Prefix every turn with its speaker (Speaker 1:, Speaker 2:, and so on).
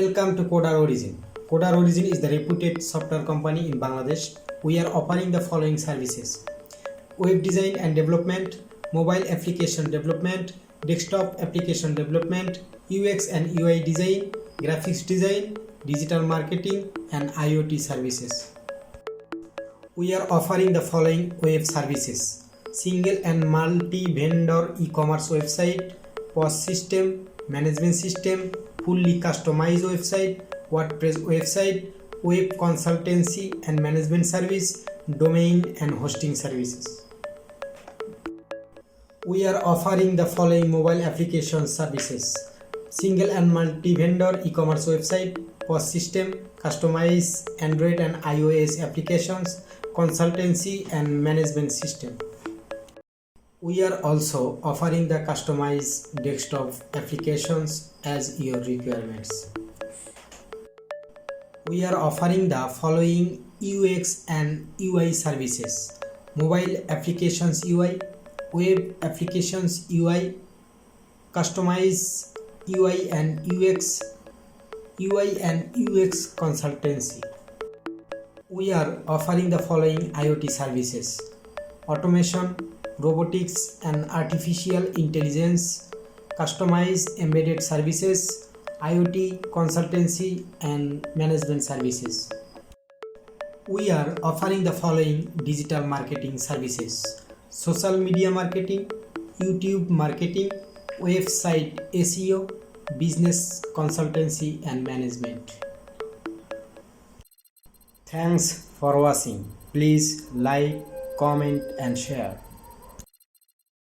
Speaker 1: Welcome to Coder Origin. Coder Origin is the reputed software company in Bangladesh. We are offering the following services: web design and development, mobile application development, desktop application development, UX and UI design, graphics design, digital marketing, and IoT services. We are offering the following web services: single and multi-vendor e-commerce website, POS system, management system, fully customized website, WordPress website, web consultancy and management service, domain and hosting services. We are offering the following mobile application services: single and multi-vendor e-commerce website, POS system, customized Android and iOS applications, consultancy and management system. We are also offering the customized desktop applications as your requirements. We are offering the following UX and UI services: mobile applications UI, web applications UI, customized UI and UX, UI and UX consultancy. We are offering the following IoT services: automation, robotics and artificial intelligence, customized embedded services, IoT consultancy and management services. We are offering the following digital marketing services: social media marketing, YouTube marketing, website SEO, business consultancy and management. Thanks for watching. Please like, comment and share.